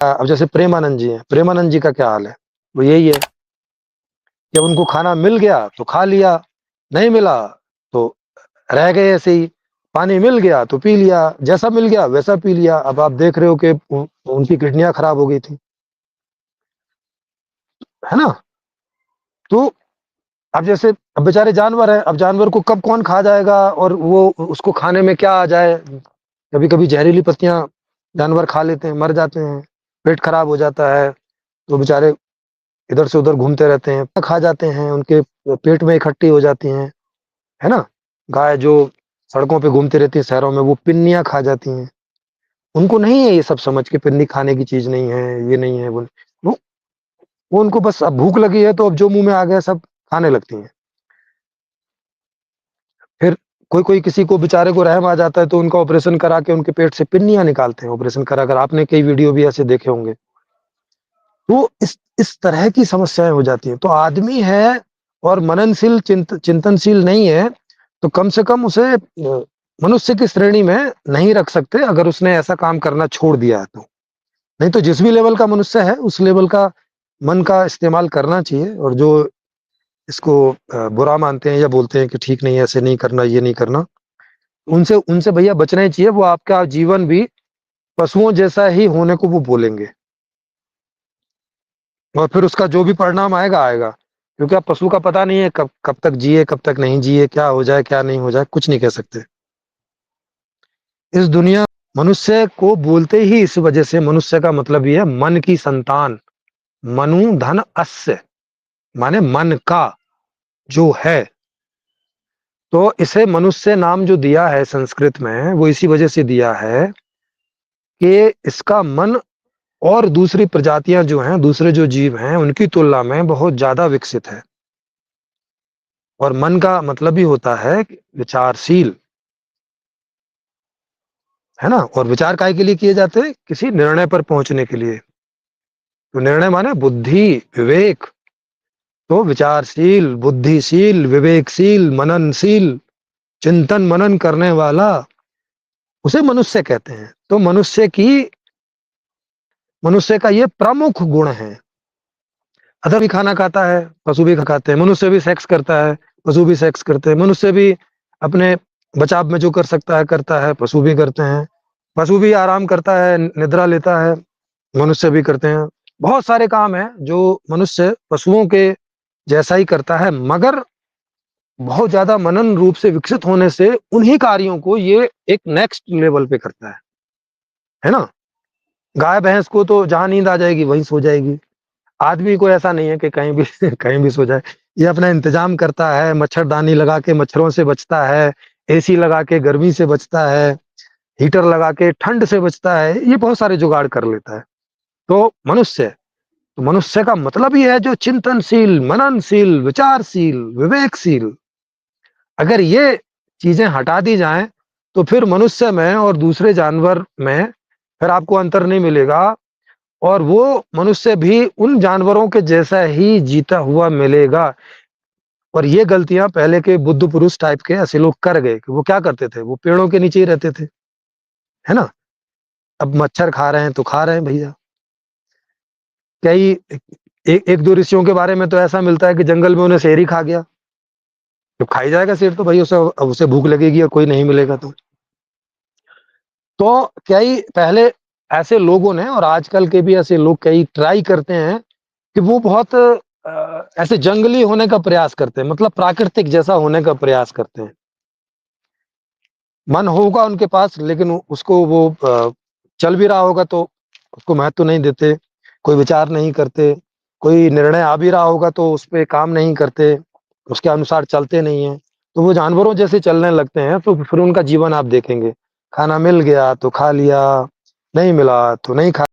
अब जैसे प्रेमानंद जी हैं, प्रेमानंद जी का क्या हाल है? वो यही है, जब उनको खाना मिल गया तो खा लिया, नहीं मिला तो रह गए ऐसे ही। पानी मिल गया तो पी लिया, जैसा मिल गया वैसा पी लिया। अब आप देख रहे हो कि उनकी किडनियां खराब हो गई थी, है ना? तो अब जैसे, अब बेचारे जानवर है, अब जानवर को कब कौन खा जाएगा और वो उसको खाने में क्या आ जाए। कभी कभी जहरीली पत्तियां जानवर खा लेते हैं, मर जाते हैं, पेट खराब हो जाता है, तो बेचारे इधर से उधर घूमते रहते हैं, खा जाते हैं, उनके पेट में इकट्ठी हो जाती हैं, है ना? गाय जो सड़कों पे घूमती रहती है शहरों में, वो पिन्नियां खा जाती हैं। उनको नहीं है ये सब समझ के पिन्नी खाने की चीज नहीं है, ये नहीं है वो वो उनको बस अब भूख लगी है तो अब जो मुंह में आ गया सब खाने लगती हैं। फिर कोई कोई किसी को बेचारे को रहम आ जाता है तो उनका ऑपरेशन करा के उनके पेट से पिन्नियां निकालते हैं, ऑपरेशन करा कर। आपने कई वीडियो भी ऐसे देखे होंगे। तो इस तरह की समस्याएं हो जाती हैं। तो आदमी है और मननशील चिंतनशील नहीं है, तो कम से कम उसे मनुष्य की श्रेणी में नहीं रख सकते अगर उसने ऐसा काम करना छोड़ दिया है तो। नहीं तो जिस भी लेवल का मनुष्य है उस लेवल का मन का इस्तेमाल करना चाहिए। और जो इसको बुरा मानते हैं या बोलते हैं कि ठीक नहीं है, ऐसे नहीं करना, ये नहीं करना, उनसे उनसे भैया बचना ही चाहिए। वो आपका जीवन भी पशुओं जैसा ही होने को वो बोलेंगे, और फिर उसका जो भी परिणाम आएगा आएगा। क्योंकि आप पशु का पता नहीं है कब कब तक जिए, कब तक नहीं जिए, क्या हो जाए क्या नहीं हो जाए, कुछ नहीं कह सकते। इस दुनिया मनुष्य को बोलते ही इस वजह से, मनुष्य का मतलब ही है मन की संतान। मनु धन अस्य, माने मन का जो है। तो इसे मनुष्य नाम जो दिया है संस्कृत में, वो इसी वजह से दिया है कि इसका मन और दूसरी प्रजातियां जो हैं, दूसरे जो जीव हैं, उनकी तुलना में बहुत ज्यादा विकसित है। और मन का मतलब ही होता है विचारशील, है ना? और विचार काय के लिए किए जाते हैं? किसी निर्णय पर पहुंचने के लिए। तो निर्णय माने बुद्धि, विवेक। तो विचारशील, बुद्धिशील, विवेकशील, मननशील, चिंतन मनन करने वाला, उसे मनुष्य कहते हैं। तो मनुष्य का ये प्रमुख गुण है। अदर भी खाना खाता है, पशु भी खाते हैं, मनुष्य भी सेक्स करता है, पशु भी सेक्स करते हैं, मनुष्य भी अपने बचाव में जो कर सकता है करता है, पशु भी करते हैं। पशु भी आराम करता है, निद्रा लेता है, मनुष्य भी करते हैं। बहुत सारे काम हैं जो मनुष्य पशुओं के जैसा ही करता है, मगर बहुत ज्यादा मनन रूप से विकसित होने से उन्हीं कार्यों को ये एक नेक्स्ट लेवल पे करता है ना? गाय भैंस को तो जहां नींद आ जाएगी वहीं सो जाएगी। आदमी को ऐसा नहीं है कि कहीं भी कहीं भी सो जाए। ये अपना इंतजाम करता है, मच्छरदानी लगा के मच्छरों से बचता है, एसी लगा के गर्मी से बचता है, हीटर लगा के ठंड से बचता है, ये बहुत सारे जुगाड़ कर लेता है। तो मनुष्य का मतलब ही है जो चिंतनशील, मननशील, विचारशील, विवेकशील। अगर ये चीजें हटा दी जाएं तो फिर मनुष्य में और दूसरे जानवर में फिर आपको अंतर नहीं मिलेगा, और वो मनुष्य भी उन जानवरों के जैसा ही जीता हुआ मिलेगा। और ये गलतियां पहले के बुद्ध पुरुष टाइप के ऐसे लोग कर गए कि वो क्या करते थे, वो पेड़ों के नीचे ही रहते थे, है ना? अब मच्छर खा रहे हैं तो खा रहे हैं भैया। कई एक दो ऋषियों के बारे में तो ऐसा मिलता है कि जंगल में उन्हें शेर ही खा गया। जब खाई जाएगा शेर तो भाई उसे भूख लगेगी और कोई नहीं मिलेगा तो कई पहले ऐसे लोगों ने, और आजकल के भी ऐसे लोग कई ट्राई करते हैं कि वो बहुत ऐसे जंगली होने का प्रयास करते हैं, मतलब प्राकृतिक जैसा होने का प्रयास करते हैं। मन होगा उनके पास लेकिन उसको वो चल भी रहा होगा तो उसको महत्व नहीं देते, कोई विचार नहीं करते। कोई निर्णय आ भी रहा होगा तो उस पे काम नहीं करते, उसके अनुसार चलते नहीं है। तो वो जानवरों जैसे चलने लगते हैं। तो फिर उनका जीवन आप देखेंगे, खाना मिल गया तो खा लिया, नहीं मिला तो नहीं खा